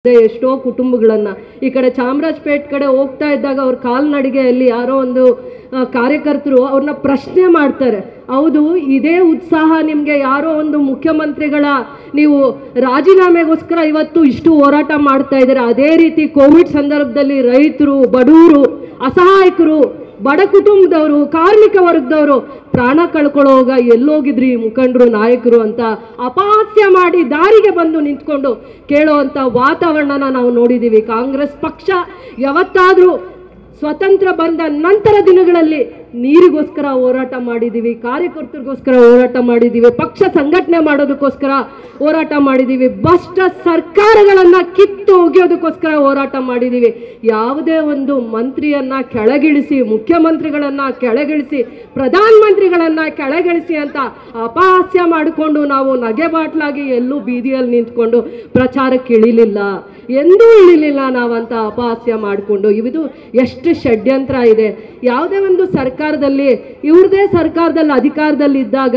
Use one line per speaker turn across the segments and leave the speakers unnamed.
ಎಷ್ಟೋ ಕುಟುಂಬಗಳನ್ನ ಈ ಕಡೆ ಚಾಮರಾಜಪೇಟೆ ಕಡೆ ಹೋಗ್ತಾ ಇದ್ದಾಗ ಅವ್ರ ಕಾಲ್ನಡಿಗೆಯಲ್ಲಿ ಯಾರೋ ಒಂದು ಕಾರ್ಯಕರ್ತರು ಅವ್ರನ್ನ ಪ್ರಶ್ನೆ ಮಾಡ್ತಾರೆ. ಹೌದು, ಇದೇ ಉತ್ಸಾಹ ನಿಮಗೆ ಯಾರೋ ಒಂದು ಮುಖ್ಯಮಂತ್ರಿಗಳ ನೀವು ರಾಜೀನಾಮೆಗೋಸ್ಕರ ಇವತ್ತು ಇಷ್ಟು ಹೋರಾಟ ಮಾಡ್ತಾ ಇದ್ದೀರಾ, ಅದೇ ರೀತಿ ಕೋವಿಡ್ ಸಂದರ್ಭದಲ್ಲಿ ರೈತರು, ಬಡವರು, ಅಸಹಾಯಕರು, ಬಡ ಕುಟುಂಬದವರು, ಕಾರ್ಮಿಕ ವರ್ಗದವರು ಪ್ರಾಣ ಕಳ್ಕೊಳ್ಳೋವಾಗ ಎಲ್ಲೋಗಿದ್ರಿ ಮುಖಂಡರು, ನಾಯಕರು ಅಂತ ಅಪಹಾಸ್ಯ ಮಾಡಿ ದಾರಿಗೆ ಬಂದು ನಿಂತ್ಕೊಂಡು ಕೇಳೋವಂಥ ವಾತಾವರಣನ ನಾವು ನೋಡಿದ್ದೀವಿ. ಕಾಂಗ್ರೆಸ್ ಪಕ್ಷ ಯಾವತ್ತಾದರೂ ಸ್ವತಂತ್ರ ಬಂದ ನಂತರ ದಿನಗಳಲ್ಲಿ ನೀರಿಗೋಸ್ಕರ ಹೋರಾಟ ಮಾಡಿದ್ದೀವಿ, ಕಾರ್ಯಕರ್ತರಿಗೋಸ್ಕರ ಹೋರಾಟ ಮಾಡಿದ್ದೀವಿ, ಪಕ್ಷ ಸಂಘಟನೆ ಮಾಡೋದಕ್ಕೋಸ್ಕರ ಹೋರಾಟ ಮಾಡಿದ್ದೀವಿ, ಭ್ರಷ್ಟ ಸರ್ಕಾರಗಳನ್ನು ಕಿತ್ತು ಒಗೆಯೋದಕ್ಕೋಸ್ಕರ ಹೋರಾಟ ಮಾಡಿದ್ದೀವಿ. ಯಾವುದೇ ಒಂದು ಮಂತ್ರಿಯನ್ನ ಕೆಳಗಿಳಿಸಿ, ಮುಖ್ಯಮಂತ್ರಿಗಳನ್ನ ಕೆಳಗಿಳಿಸಿ, ಪ್ರಧಾನಮಂತ್ರಿಗಳನ್ನ ಕೆಳಗಿಳಿಸಿ ಅಂತ ಅಪಹಾಸ್ಯ ಮಾಡಿಕೊಂಡು ನಾವು ನಗೆಬಾಟ್ಲಾಗಿ ಎಲ್ಲೂ ಬೀದಿಯಲ್ಲಿ ನಿಂತ್ಕೊಂಡು ಪ್ರಚಾರಕ್ಕೆ ಇಳಿಲಿಲ್ಲ, ಎಂದೂ ಇಳಿಲಿಲ್ಲ ನಾವಂತ ಅಪಹಾಸ್ಯ ಮಾಡಿಕೊಂಡು. ಇದು ಎಷ್ಟು ಷಡ್ಯಂತ್ರ ಇದೆ. ಯಾವುದೇ ಒಂದು ಸರ್ಕಾರದಲ್ಲಿ ಇವ್ರದೇ ಸರ್ಕಾರದಲ್ಲಿ ಅಧಿಕಾರದಲ್ಲಿ ಇದ್ದಾಗ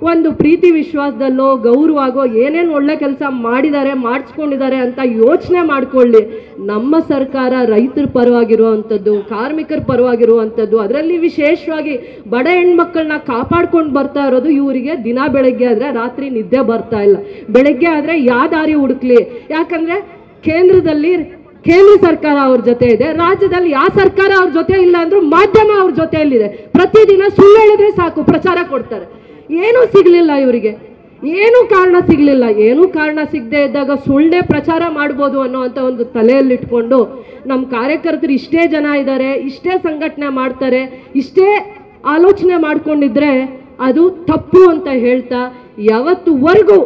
ಒಂದು ಪ್ರೀತಿ ವಿಶ್ವಾಸದಲ್ಲೋ ಗೌರವಾಗೋ ಏನೇನು ಒಳ್ಳೆ ಕೆಲಸ ಮಾಡಿದ್ದಾರೆ, ಮಾಡಿಸ್ಕೊಂಡಿದ್ದಾರೆ ಅಂತ ಯೋಚನೆ ಮಾಡ್ಕೊಳ್ಳಿ. ನಮ್ಮ ಸರ್ಕಾರ ರೈತರ ಪರವಾಗಿರುವಂಥದ್ದು, ಕಾರ್ಮಿಕರ ಪರವಾಗಿರುವಂಥದ್ದು, ಅದರಲ್ಲಿ ವಿಶೇಷವಾಗಿ ಬಡ ಹೆಣ್ಮಕ್ಕಳನ್ನ ಕಾಪಾಡ್ಕೊಂಡು ಬರ್ತಾ ಇರೋದು. ಇವರಿಗೆ ದಿನ ಬೆಳಗ್ಗೆ ಆದರೆ ರಾತ್ರಿ ನಿದ್ದೆ ಬರ್ತಾ ಇಲ್ಲ. ಬೆಳಗ್ಗೆ ಆದರೆ ಯಾವ ದಾರಿ ಹುಡುಕ್ಲಿ? ಯಾಕಂದರೆ ಕೇಂದ್ರ ಸರ್ಕಾರ ಅವ್ರ ಜೊತೆ ಇದೆ, ರಾಜ್ಯದಲ್ಲಿ ಯಾವ ಸರ್ಕಾರ ಅವ್ರ ಜೊತೆ ಇಲ್ಲ ಅಂದ್ರೂ ಮಾಧ್ಯಮ ಅವ್ರ ಜೊತೆಯಲ್ಲಿದೆ. ಪ್ರತಿದಿನ ಸುಳ್ಳು ಹೇಳಿದ್ರೆ ಸಾಕು, ಪ್ರಚಾರ ಕೊಡ್ತಾರೆ. ಏನೂ ಸಿಗಲಿಲ್ಲ ಇವರಿಗೆ, ಏನೂ ಕಾರಣ ಸಿಗಲಿಲ್ಲ. ಏನೂ ಕಾರಣ ಸಿಗದೆ ಇದ್ದಾಗ ಸುಳ್ಳೇ ಪ್ರಚಾರ ಮಾಡ್ಬೋದು ಅನ್ನೋವಂಥ ಒಂದು ತಲೆಯಲ್ಲಿಟ್ಕೊಂಡು ನಮ್ಮ ಕಾರ್ಯಕರ್ತರು ಇಷ್ಟೇ ಜನ ಇದ್ದಾರೆ, ಇಷ್ಟೇ ಸಂಘಟನೆ ಮಾಡ್ತಾರೆ, ಇಷ್ಟೇ ಆಲೋಚನೆ ಮಾಡ್ಕೊಂಡಿದ್ರೆ ಅದು ತಪ್ಪು ಅಂತ ಹೇಳ್ತಾ, ಯಾವತ್ತುವರೆಗೂ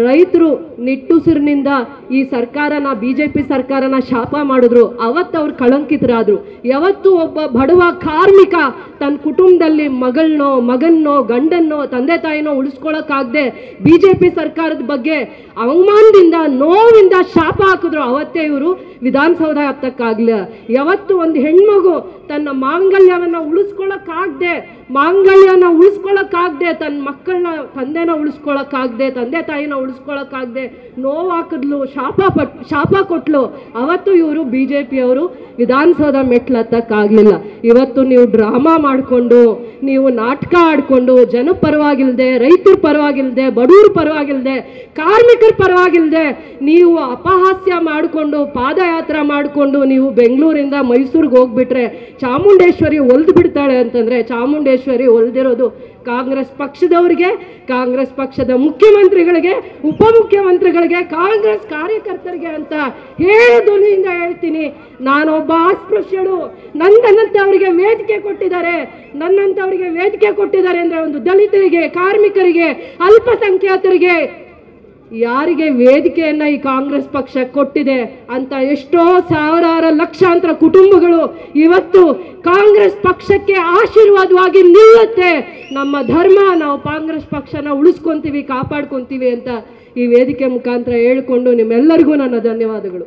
ರೈತರು ನಿಟ್ಟುಸಿರಿನಿಂದ ಈ ಸರ್ಕಾರನ, BJP ಸರ್ಕಾರನ ಶಾಪ ಮಾಡಿದ್ರು, ಅವತ್ತು ಅವ್ರು ಕಳಂಕಿತರಾದ್ರು. ಯಾವತ್ತು ಒಬ್ಬ ಬಡವ ಕಾರ್ಮಿಕ ತನ್ನ ಕುಟುಂಬದಲ್ಲಿ ಮಗನ್ನೋ ಗಂಡನ್ನೋ ತಂದೆ ತಾಯಿನೋ ಉಳಿಸ್ಕೊಳಕ್ಕಾಗದೆ BJP ಸರ್ಕಾರದ ಬಗ್ಗೆ ಅವಮಾನದಿಂದ, ನೋವಿಂದ ಶಾಪ ಹಾಕಿದ್ರು, ಅವತ್ತೇ ಇವರು ವಿಧಾನಸೌಧ ಹತ್ತಕ್ಕಾಗ್ಲ. ಯಾವತ್ತು ಒಂದು ಹೆಣ್ಮಗು ತನ್ನ ಮಾಂಗಲ್ಯವನ್ನು ಉಳಿಸ್ಕೊಳಕ್ಕಾಗದೆ, ತನ್ನ ಮಕ್ಕಳನ್ನ, ತಂದೆನ ಉಳಿಸ್ಕೊಳಕ್ಕಾಗದೆ, ತಂದೆ ತಾಯಿನ ಉಳಿಸ್ಕೊಳಕ್ಕಾಗದೆ ನೋವು ಹಾಕಿದ್ಲು, ಶಾಪ ಕೊಟ್ಲು, ಅವತ್ತು ಇವರು BJP ಅವರು ವಿಧಾನಸೌಧ ಮೆಟ್ಲು ಹತ್ತಕ್ಕಾಗಲಿಲ್ಲ. ಇವತ್ತು ನೀವು ಡ್ರಾಮಾ ಮಾಡಿಕೊಂಡು, ನೀವು ನಾಟಕ ಆಡಿಕೊಂಡು, ಜನ ಪರವಾಗಿಲ್ಲದೆ, ರೈತರ ಪರವಾಗಿಲ್ಲದೆ, ಬಡವ್ರ ಪರವಾಗಿಲ್ಲದೆ, ಕಾರ್ಮಿಕರ ಪರವಾಗಿಲ್ಲದೆ ನೀವು ಅಪಹಾಸ್ಯ ಮಾಡಿಕೊಂಡು, ಪಾದಯಾತ್ರೆ ಮಾಡಿಕೊಂಡು ನೀವು ಬೆಂಗಳೂರಿಂದ ಮೈಸೂರಿಗೆ ಹೋಗ್ಬಿಟ್ರೆ ಚಾಮುಂಡೇಶ್ವರಿ ಒಲ್ದು ಬಿಡ್ತಾಳೆ ಅಂತಂದರೆ, ಚಾಮುಂಡೇಶ್ವರಿ ಒಲ್ದಿರೋದು ಕಾಂಗ್ರೆಸ್ ಪಕ್ಷದವರಿಗೆ, ಕಾಂಗ್ರೆಸ್ ಪಕ್ಷದ ಮುಖ್ಯಮಂತ್ರಿಗಳಿಗೆ, ಉಪಮುಖ್ಯಮಂತ್ರಿಗಳಿಗೆ, ಕಾಂಗ್ರೆಸ್ ಕಾರ್ಯಕರ್ತರಿಗೆ ಅಂತ ಧ್ವನಿಯಿಂದ ಹೇಳ್ತೀನಿ. ನಾನೊಬ್ಬ ಅಸ್ಪೃಶ್ಯಳು, ನನ್ನಂಥವರಿಗೆ ವೇದಿಕೆ ಕೊಟ್ಟಿದ್ದಾರೆ. ಅಂದರೆ ಒಂದು ದಲಿತರಿಗೆ, ಕಾರ್ಮಿಕರಿಗೆ, ಅಲ್ಪಸಂಖ್ಯಾತರಿಗೆ ಯಾರಿಗೆ ವೇದಿಕೆಯನ್ನ ಈ ಕಾಂಗ್ರೆಸ್ ಪಕ್ಷ ಕೊಟ್ಟಿದೆ ಅಂತ ಎಷ್ಟೋ ಸಾವಿರಾರು ಲಕ್ಷಾಂತರ ಕುಟುಂಬಗಳು ಇವತ್ತು ಕಾಂಗ್ರೆಸ್ ಪಕ್ಷಕ್ಕೆ ಆಶೀರ್ವಾದವಾಗಿ ನಿಲ್ಲುತ್ತೆ. ನಮ್ಮ ಧರ್ಮ, ನಾವು ಕಾಂಗ್ರೆಸ್ ಪಕ್ಷನ ಉಳಿಸ್ಕೊಂತೀವಿ, ಕಾಪಾಡ್ಕೊಂತೀವಿ ಅಂತ ಈ ವೇದಿಕೆ ಮುಖಾಂತರ ಹೇಳ್ಕೊಂಡು ನಿಮ್ಮೆಲ್ಲರಿಗೂ ನನ್ನ ಧನ್ಯವಾದಗಳು.